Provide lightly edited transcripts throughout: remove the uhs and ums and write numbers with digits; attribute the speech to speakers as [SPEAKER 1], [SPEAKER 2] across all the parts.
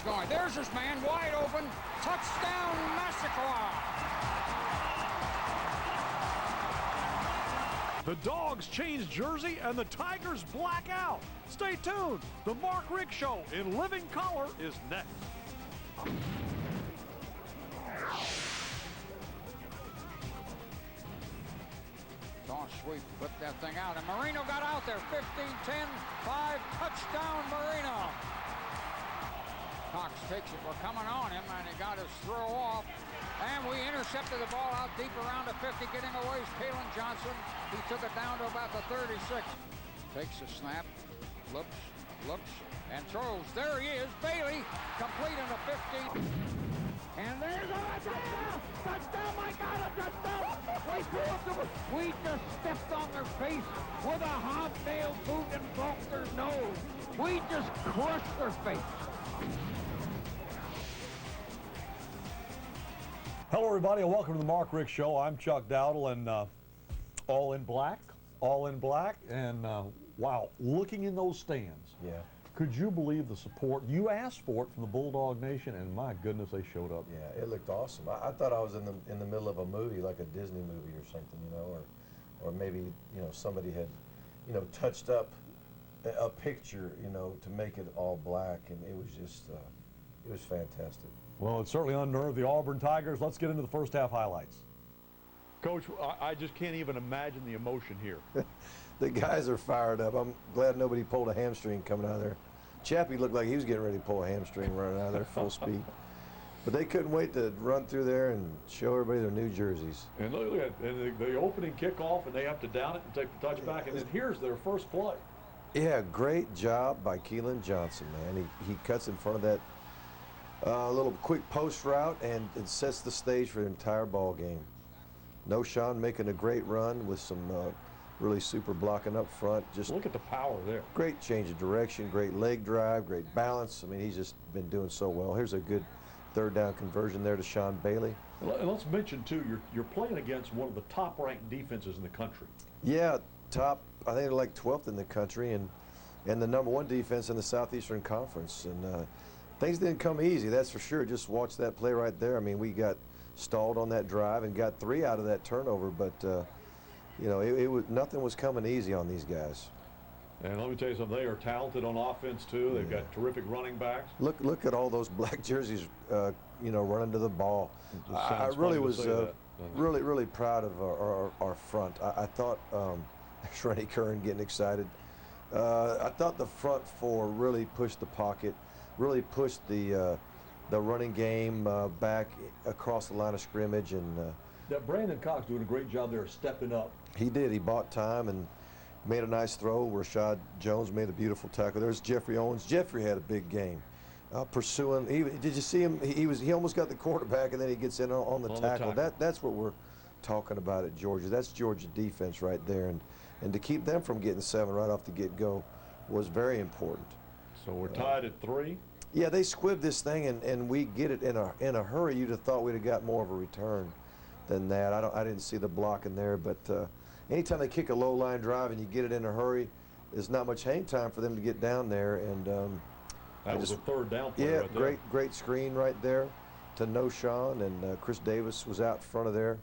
[SPEAKER 1] he's going. There's his man, wide open. Touchdown, Massacre.
[SPEAKER 2] The Dogs change jersey and the Tigers black out. Stay tuned. The Mark Richt Show in living color is next.
[SPEAKER 1] Toss sweep, put that thing out, and Marino got out there. 15-10, 5, touchdown Marino. Cox takes it, we're coming on him, and he got his throw off. And we intercepted the ball out deep around the 50, getting away is Kalen Johnson. He took it down to about the 36. Takes a snap, looks, and throws. There he is, Bailey, complete in the 15. And there's a touchdown! Touchdown, my God, a touchdown! We just stepped on their face with a hobnail boot and broke their nose. We just crushed their face.
[SPEAKER 2] Hello, everybody, and welcome to the Mark Richt Show. I'm Chuck Dowdle, and all in black, and wow, looking in those stands.
[SPEAKER 3] Yeah.
[SPEAKER 2] Could you believe the support? You asked for it from the Bulldog Nation, and my goodness, they showed up.
[SPEAKER 3] Yeah, it looked awesome. I thought I was in the middle of a movie, like a Disney movie or something, you know, or maybe, you know, somebody had, you know, touched up a picture, you know, to make it all black, and it was just, it was fantastic.
[SPEAKER 2] Well, it certainly unnerved the Auburn Tigers. Let's get into the first half highlights. Coach, I just can't even imagine the emotion here.
[SPEAKER 3] The guys are fired up. I'm glad nobody pulled a hamstring coming out of there. Chappie looked like he was getting ready to pull a hamstring running out of there full speed. But they couldn't wait to run through there and show everybody their new jerseys.
[SPEAKER 2] And look at the opening kickoff, and they have to down it and take the touchback, and then here's their first play.
[SPEAKER 3] Yeah, great job by Kalen Johnson, man. He cuts in front of that little quick post route, and it sets the stage for the entire ball game. No Sean making a great run with some really super blocking up front. Just
[SPEAKER 2] look at the power there.
[SPEAKER 3] Great change of direction, great leg drive, great balance. I mean, he's just been doing so well. Here's a good third down conversion there to Sean Bailey.
[SPEAKER 2] And let's mention too, you're playing against one of the top-ranked defenses in the country.
[SPEAKER 3] Yeah, top. I think they're like 12th in the country, and the #1 defense in the Southeastern Conference. And things didn't come easy, that's for sure. Just watch that play right there. I mean, we got stalled on that drive and got 3 out of that turnover, but you know, it was nothing was coming easy on these guys.
[SPEAKER 2] And let me tell you something, they are talented on offense too. They've got terrific running backs.
[SPEAKER 3] Look at all those black jerseys, you know, running to the ball. I really was really proud of our front. I thought there's Rennie Curran getting excited. I thought the front four really pushed the pocket, really pushed the running game back across the line of scrimmage, and
[SPEAKER 2] that Brandon Cox doing a great job there, stepping up.
[SPEAKER 3] He did. He bought time and made a nice throw. Rashad Jones made a beautiful tackle. There's Jeffrey Owens. Jeffrey had a big game, pursuing. Did you see him? He almost got the quarterback, and then he gets in on the tackle. That's what we're talking about at Georgia. That's Georgia defense right there, and to keep them from getting 7 right off the get-go was very important.
[SPEAKER 2] So we're tied at 3.
[SPEAKER 3] Yeah, they squibbed this thing, and we get it in a hurry. You'd have thought we'd have got more of a return than that. I didn't see the block in there, but anytime they kick a low line drive and you get it in a hurry, there's not much hang time for them to get down there. And
[SPEAKER 2] that was a third down play.
[SPEAKER 3] Yeah,
[SPEAKER 2] right there.
[SPEAKER 3] great screen right there to No Sean, and Chris Davis was out in front of there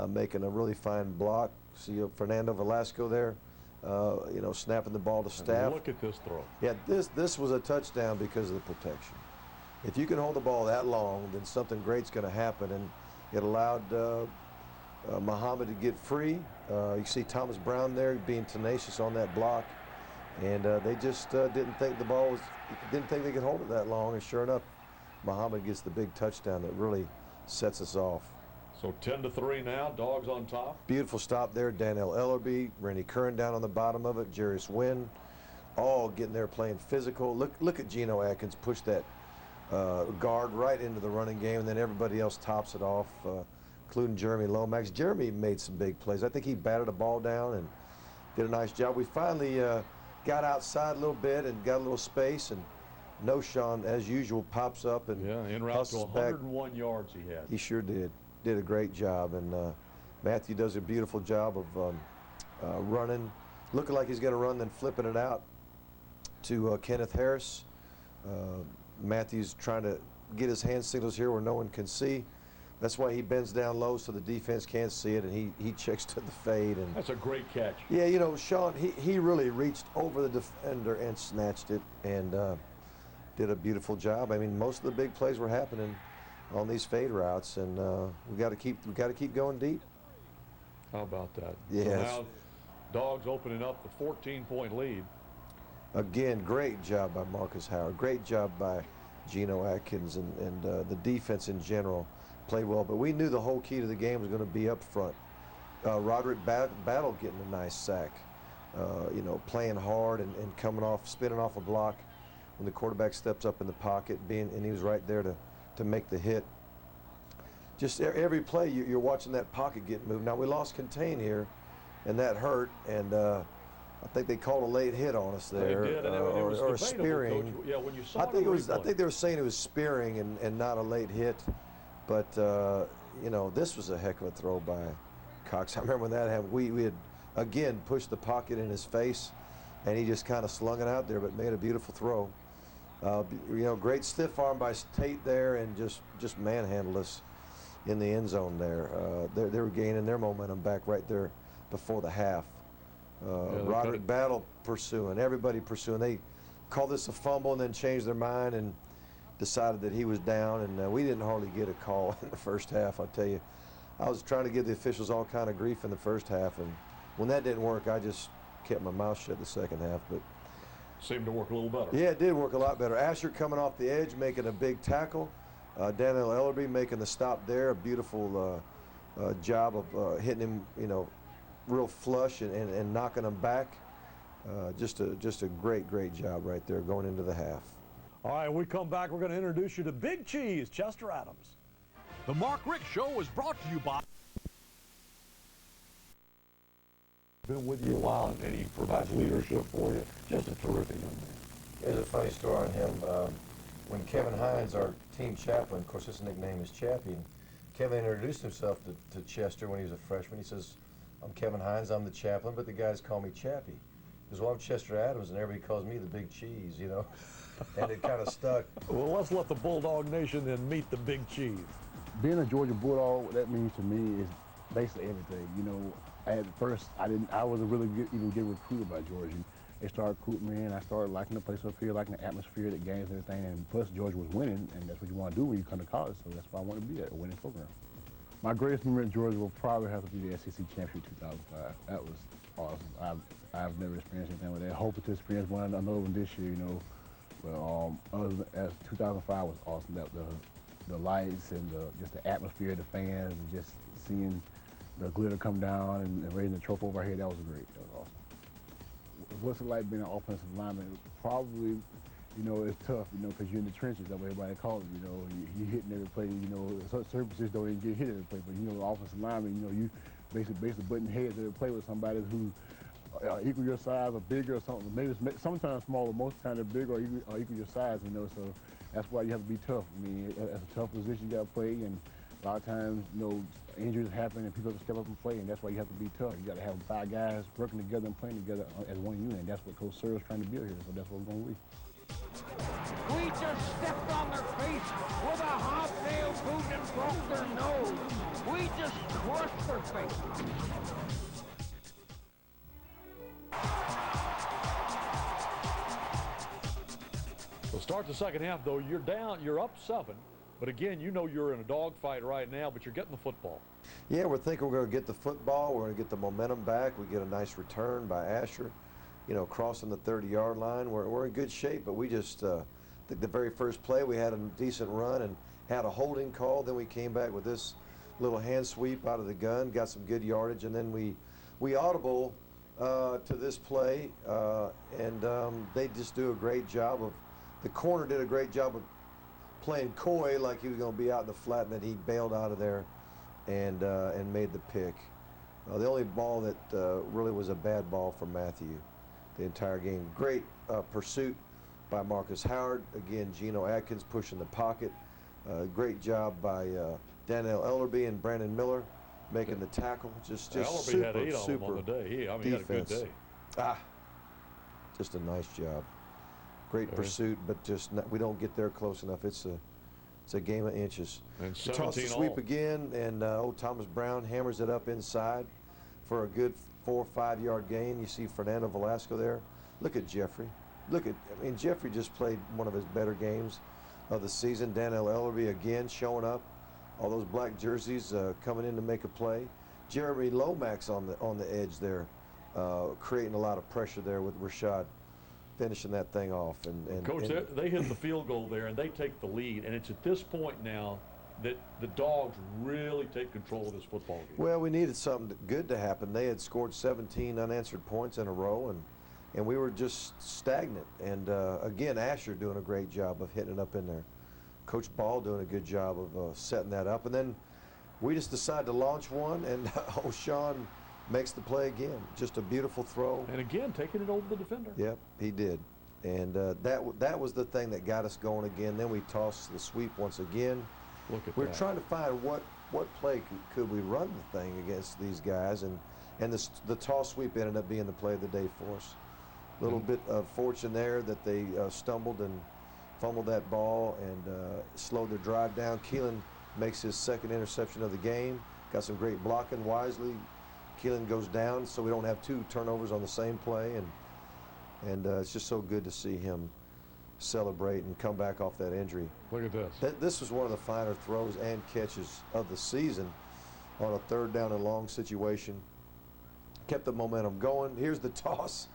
[SPEAKER 3] making a really fine block. See Fernando Velasco there, you know, snapping the ball to Staff.
[SPEAKER 2] Look at this throw.
[SPEAKER 3] Yeah, this was a touchdown because of the protection. If you can hold the ball that long, then something great's going to happen, and it allowed Muhammad to get free. You see Thomas Brown there being tenacious on that block, and they just didn't think they could hold it that long. And sure enough, Muhammad gets the big touchdown that really sets us off.
[SPEAKER 2] So 10-3 now, Dogs on top.
[SPEAKER 3] Beautiful stop there. Daniel Ellerby, Rennie Curran down on the bottom of it, Jarius Wynn, all getting there playing physical. Look at Geno Atkins push that guard right into the running game, and then everybody else tops it off, including Jeremy Lomax. Jeremy made some big plays. I think he batted a ball down and did a nice job. We finally got outside a little bit and got a little space, and No Sean, as usual, pops up and
[SPEAKER 2] en route to 101 yards he had.
[SPEAKER 3] He sure did. Did a great job, and Matthew does a beautiful job of running, looking like he's going to run, then flipping it out to Kenneth Harris. Matthews trying to get his hand signals here where no one can see. That's why he bends down low so the defense can't see it, and he checks to the fade. And
[SPEAKER 2] that's a great catch.
[SPEAKER 3] Yeah, you know, Sean, he really reached over the defender and snatched it and did a beautiful job. I mean, most of the big plays were happening on these fade routes, and we got to keep going deep.
[SPEAKER 2] How about that?
[SPEAKER 3] Yes.
[SPEAKER 2] So now Dogs opening up the 14-point lead.
[SPEAKER 3] Again, great job by Marcus Howard. Great job by Geno Atkins, and the defense in general played well. But we knew the whole key to the game was going to be up front. Roderick Battle getting a nice sack. You know, playing hard and spinning off a block when the quarterback steps up in the pocket, and he was right there to make the hit. Just every play, you're watching that pocket get moved. Now, we lost contain here, and that hurt, and I think they called a late hit on us there,
[SPEAKER 2] they did, and
[SPEAKER 3] or spearing.
[SPEAKER 2] Coach. Yeah, when you saw
[SPEAKER 3] I think they were saying it was spearing and not a late hit, but you know, this was a heck of a throw by Cox. I remember when that happened. We had again pushed the pocket in his face, and he just kind of slung it out there, but made a beautiful throw. You know, great stiff arm by Tate there, and just manhandled us in the end zone there. They were gaining their momentum back right there before the half. Roderick Battle pursuing, everybody pursuing. They called this a fumble and then changed their mind and decided that he was down, and we didn't hardly get a call in the first half. I'll tell you, I was trying to give the officials all kind of grief in the first half, and when that didn't work, I just kept my mouth shut the second half. But
[SPEAKER 2] seemed to work a little better.
[SPEAKER 3] Yeah, it did work a lot better. Asher coming off the edge, making a big tackle. Daniel Ellerby making the stop there. A beautiful job of hitting him, you know, real flush and knocking him back. Just a great job right there going into the half.
[SPEAKER 2] All right, when we come back, we're going to introduce you to Big Cheese, Chester Adams. The Mark Richt Show is brought to you by... Been with you a while, and he provides leadership for you. Just a terrific young man.
[SPEAKER 3] There's a funny story on him. When Kevin Hines, our team chaplain, of course his nickname is Chappie, and Kevin introduced himself to Chester when he was a freshman. He says, "I'm Kevin Hines, I'm the chaplain, but the guys call me Chappie." He goes, "Well, I'm Chester Adams, and everybody calls me the Big Cheese," you know? And it kind of stuck.
[SPEAKER 2] Well, let's let the Bulldog Nation then meet the Big Cheese.
[SPEAKER 4] Being a Georgia Bulldog, what that means to me is basically everything. You know, at first, I wasn't really even get recruited by Georgia. They started recruiting me, and I started liking the place up here, liking the atmosphere, the games, and everything. And plus, Georgia was winning, and that's what you want to do when you come to college. So that's why I want to be at a winning program. My greatest memory at Georgia will probably have to be the SEC Championship 2005. That was awesome. I've never experienced anything like that. Hoping to experience another one this year, you know. But other than, as 2005 was awesome. That the lights and just the atmosphere, the fans, and just seeing the glitter come down and raising the trophy over our head, that was great. That was awesome. What's it like being an offensive lineman? Probably, you know, it's tough, you know, because you're in the trenches. That's what everybody calls it, you know. You're hitting every play, you know. Certain positions don't even get hit every play, but, you know, the offensive lineman, you know, you basically butting heads every play with somebody who equal your size or bigger or something. Maybe it's sometimes smaller, most of the time they're bigger or equal your size, you know. So that's why you have to be tough. I mean, that's a tough position you got to play, and a lot of times, you know, injuries happen and people have to step up and play, and that's why you have to be tough. You got to have 5 guys working together and playing together as one unit. And that's what Coach Searle's trying to build here, so that's what we're going to be.
[SPEAKER 1] We just stepped on their face with a hobnail boot and broke their nose. We just crushed their face.
[SPEAKER 2] We'll start the second half, though. You're up 7. But again, you know you're in a dogfight right now, but you're getting the football.
[SPEAKER 3] Yeah, we're thinking we're going to get the football. We're going to get the momentum back. We get a nice return by Asher, you know, crossing the 30-yard line. We're in good shape, but we just, I think the very first play we had a decent run and had a holding call. Then we came back with this little hand sweep out of the gun, got some good yardage, and then we audible to this play, and they just do a great job of, the corner did a great job of playing coy like he was going to be out in the flat, and then he bailed out of there and made the pick. The only ball that really was a bad ball for Matthew the entire game. Great pursuit by Marcus Howard. Again, Geno Atkins pushing the pocket. Great job by Daniel Ellerby and Brandon Miller making the tackle. Just
[SPEAKER 2] Ellerby had 8 on him on the day. He had a good day.
[SPEAKER 3] Just a nice job. Great pursuit, but just we don't get there close enough. It's a game of inches.
[SPEAKER 2] And
[SPEAKER 3] We toss the
[SPEAKER 2] 17
[SPEAKER 3] sweep
[SPEAKER 2] all.
[SPEAKER 3] again, and old Thomas Brown hammers it up inside for a good 4 or 5 yard gain. You see Fernando Velasco there. Look at Jeffrey. I mean, Jeffrey just played one of his better games of the season. Daniel Ellerby again showing up. All those black jerseys coming in to make a play. Jeremy Lomax on the edge there, creating a lot of pressure there with Rashad finishing that thing off. And
[SPEAKER 2] Coach, they hit the field goal there, and they take the lead. And it's at this point now that the Dogs really take control of this football game.
[SPEAKER 3] Well, we needed something good to happen. They had scored 17 unanswered points in a row, and we were just stagnant. And again, Asher doing a great job of hitting it up in there. Coach Ball doing a good job of setting that up. And then we just decided to launch one, and O'Shawn makes the play again. Just a beautiful throw.
[SPEAKER 2] And again, taking it over the defender.
[SPEAKER 3] Yep, he did. And that was the thing that got us going again. Then we tossed the sweep once again.
[SPEAKER 2] Look at
[SPEAKER 3] We're
[SPEAKER 2] that.
[SPEAKER 3] trying to find what play could we run the thing against these guys, and the toss sweep ended up being the play of the day for us. A little bit of fortune there that they stumbled and fumbled that ball and slowed their drive down. Keelan makes his second interception of the game. Got some great blocking wisely. Keelan goes down, so we don't have 2 turnovers on the same play, and it's just so good to see him celebrate and come back off that injury.
[SPEAKER 2] Look at this.
[SPEAKER 3] This was one of the finer throws and catches of the season on a 3rd down and long situation. Kept the momentum going. Here's the toss,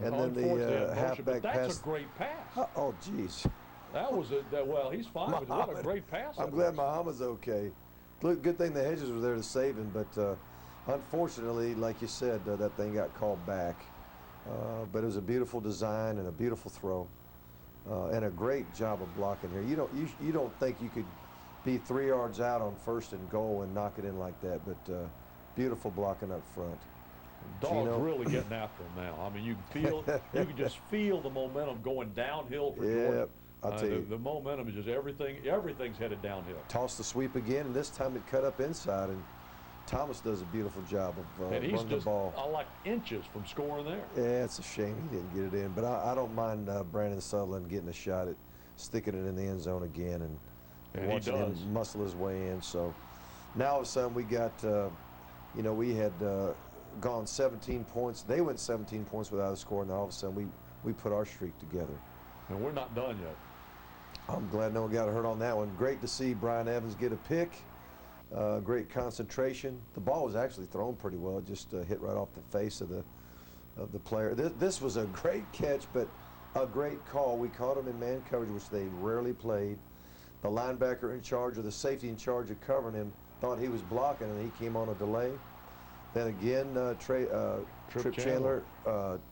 [SPEAKER 3] and then the halfback pass.
[SPEAKER 2] That's a great pass.
[SPEAKER 3] Oh, geez.
[SPEAKER 2] That was well, he's fine, but what a great pass.
[SPEAKER 3] I'm glad Muhammad's okay. Good thing the Hedges were there to save him, but unfortunately, like you said, that thing got called back. But it was a beautiful design and a beautiful throw, and a great job of blocking here. You don't think you could be 3 yards out on 1st and goal and knock it in like that, but beautiful blocking up front.
[SPEAKER 2] Dogs really getting after him now. I mean, you can just feel the momentum going downhill for Georgia.
[SPEAKER 3] I'll tell you.
[SPEAKER 2] The momentum is just everything's headed downhill.
[SPEAKER 3] Toss the sweep again, and this time it cut up inside, and Thomas does a beautiful job of
[SPEAKER 2] and he's
[SPEAKER 3] running
[SPEAKER 2] just
[SPEAKER 3] the ball.
[SPEAKER 2] Like inches from scoring there.
[SPEAKER 3] Yeah, it's a shame he didn't get it in, but I don't mind Brandon Sutherland getting a shot at sticking it in the end zone again and watching him muscle his way in. So now all of a sudden we got, we had gone 17 points. They went 17 points without a score, and then all of a sudden we put our streak together.
[SPEAKER 2] And we're not done yet.
[SPEAKER 3] I'm glad no one got hurt on that one. Great to see Brian Evans get a pick. Great concentration. The ball was actually thrown pretty well. It just hit right off the face of the player. This was a great catch, but a great call. We caught him in man coverage, which they rarely played. The linebacker in charge, or the safety in charge of covering him, thought he was blocking, and he came on a delay. Then again, Trip Chandler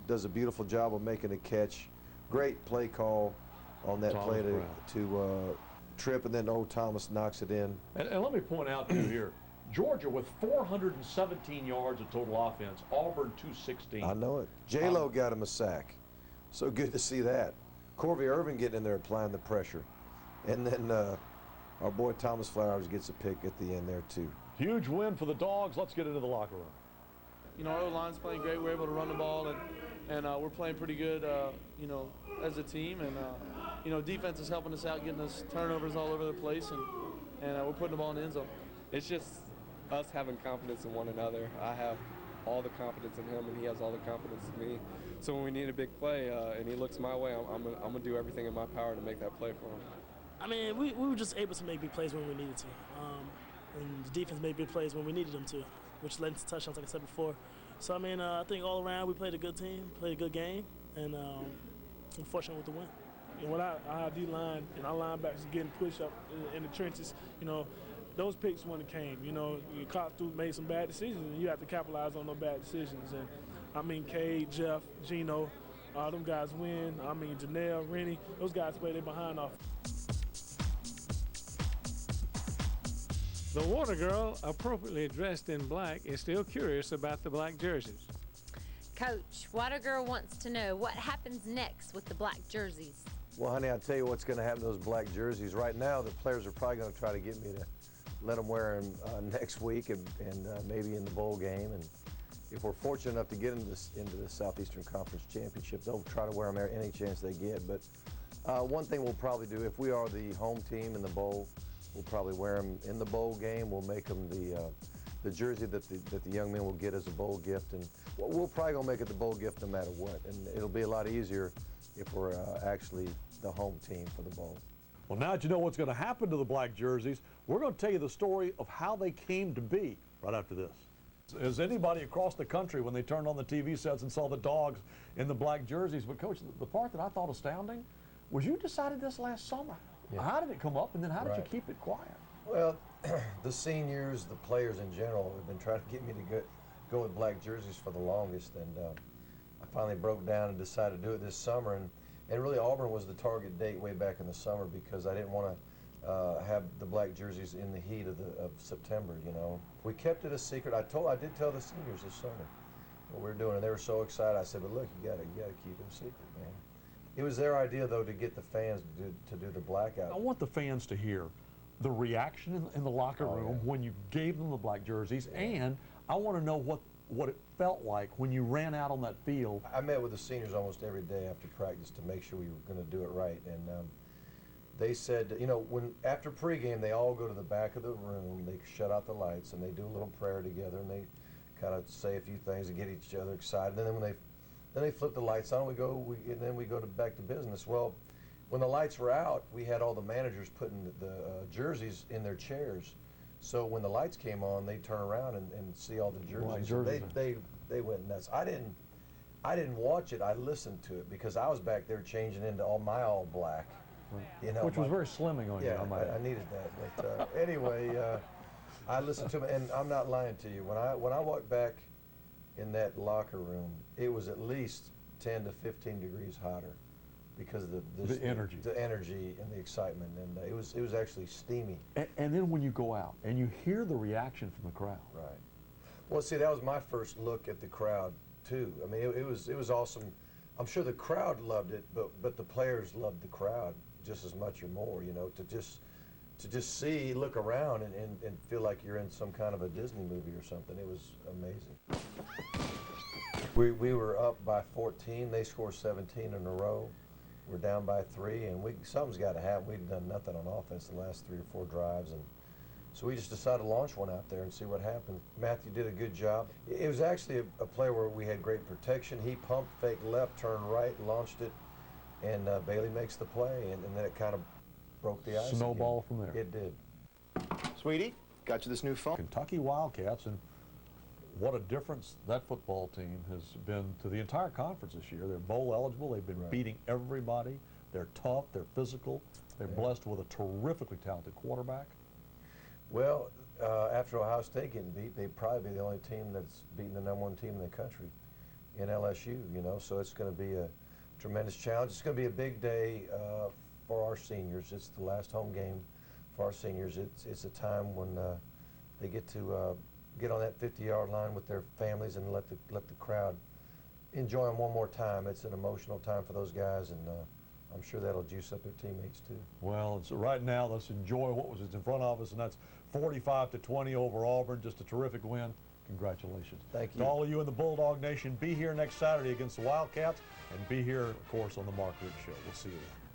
[SPEAKER 3] does a beautiful job of making a catch. Great play call on that play to Trip, and then old Thomas knocks it in.
[SPEAKER 2] And let me point out to you here, Georgia with 417 yards of total offense, Auburn 216.
[SPEAKER 3] I know it. J-Lo got him a sack. So good to see that. Corvey Irvin getting in there applying the pressure. And then our boy Thomas Flowers gets a pick at the end there too.
[SPEAKER 2] Huge win for the Dogs. Let's get into the locker room.
[SPEAKER 5] You know, our O-line's playing great. We're able to run the ball, and we're playing pretty good, as a team. And, defense is helping us out, getting us turnovers all over the place, and we're putting the ball in the end zone.
[SPEAKER 6] It's just us having confidence in one another. I have all the confidence in him, and he has all the confidence in me. So when we need a big play and he looks my way, I'm going to do everything in my power to make that play for him.
[SPEAKER 7] I mean, we were just able to make big plays when we needed to. And the defense made big plays when we needed them to, which led to touchdowns, like I said before. So, I mean, I think all around we played a good team, played a good game, and I'm fortunate with the win.
[SPEAKER 8] And when our D-line and our linebackers getting pushed up in the trenches, those picks when it came. You caught through, made some bad decisions, and you have to capitalize on those bad decisions. And I mean, Cade, Jeff, Gino, them guys win. I mean, Janelle, Rennie, those guys play their behind off.
[SPEAKER 9] The Water Girl, appropriately dressed in black, is still curious about the black jerseys.
[SPEAKER 10] Coach, Water Girl wants to know what happens next with the black jerseys.
[SPEAKER 3] Well, honey, I'll tell you what's going to happen to those black jerseys. Right now, the players are probably going to try to get me to let them wear them next week and maybe in the bowl game. And if we're fortunate enough to get into the Southeastern Conference Championship, they'll try to wear them any chance they get. But one thing we'll probably do, if we are the home team in the bowl, we'll probably wear them in the bowl game. We'll make them the jersey that the young men will get as a bowl gift, and we're probably gonna make it the bowl gift no matter what. And it'll be a lot easier if we're actually the home team for the bowl.
[SPEAKER 2] Well, now that you know what's going to happen to the black jerseys, we're going to tell you the story of how they came to be right after this. As anybody across the country, when they turned on the TV sets and saw the dogs in the black jerseys, but Coach, the part that I thought astounding was you decided this last summer. Yeah. How did it come up, and then how did you keep it quiet?
[SPEAKER 3] Well, the seniors, the players in general, have been trying to get me to go with black jerseys for the longest, and I finally broke down and decided to do it this summer. And really, Auburn was the target date way back in the summer because I didn't want to have the black jerseys in the heat of September. You know, we kept it a secret. I did tell the seniors this summer what we were doing, and they were so excited. I said, "But look, you gotta keep it a secret, man." It was their idea, though, to get the fans to do the blackout.
[SPEAKER 2] I want the fans to hear the reaction in the locker room when you gave them the black jerseys, and I want to know what it felt like when you ran out on that field.
[SPEAKER 3] I met with the seniors almost every day after practice to make sure we were going to do it right, and they said, you know, after pregame, they all go to the back of the room, they shut out the lights, and they do a little prayer together, and they kind of say a few things to get each other excited, and then when they flip the lights on, and then we go back to business. Well, when the lights were out, we had all the managers putting the jerseys in their chairs. So when the lights came on, they turn around and see all the jerseys. They went nuts. I didn't watch it. I listened to it because I was back there changing into all black. You know,
[SPEAKER 2] which was very slimming on you.
[SPEAKER 3] Yeah, I needed that. But anyway, I listened to them, and I'm not lying to you. When I walked back in that locker room, it was at least 10 to 15 degrees hotter because of the energy and the excitement, and it was actually steamy.
[SPEAKER 2] And then when you go out and you hear the reaction from the crowd.
[SPEAKER 3] Right. Well, see, that was my first look at the crowd too. I mean, it was awesome. I'm sure the crowd loved it, but the players loved the crowd just as much or more. You know, to just look around and feel like you're in some kind of a Disney movie or something. It was amazing. We were up by 14. They scored 17 in a row. We're down by 3, and something's got to happen. We've done nothing on offense the last 3 or 4 drives, and so we just decided to launch one out there and see what happened. Matthew did a good job. It was actually a play where we had great protection. He pumped, fake left, turned right, launched it, and Bailey makes the play, and then it kind of broke the ice.
[SPEAKER 2] Snowball from there.
[SPEAKER 3] It did.
[SPEAKER 11] Sweetie, got you this new phone.
[SPEAKER 2] Kentucky Wildcats, and what a difference that football team has been to the entire conference this year. They're bowl eligible. They've been beating everybody. They're tough. They're physical. They're blessed with a terrifically talented quarterback.
[SPEAKER 3] Well, after Ohio State getting beat, they'd probably be the only team that's beaten the #1 team in the country in LSU, you know, so it's going to be a tremendous challenge. It's going to be a big day for our seniors. It's the last home game for our seniors. It's a time when they get to get on that 50-yard line with their families and let the crowd enjoy them one more time. It's an emotional time for those guys, and I'm sure that'll juice up their teammates too.
[SPEAKER 2] Well, so right now, let's enjoy what was in front of us, and that's 45-20 over Auburn. Just a terrific win. Congratulations.
[SPEAKER 3] Thank you.
[SPEAKER 2] To all of you in the Bulldog Nation, be here next Saturday against the Wildcats, and be here, of course, on the Mark Richt Show. We'll see you then.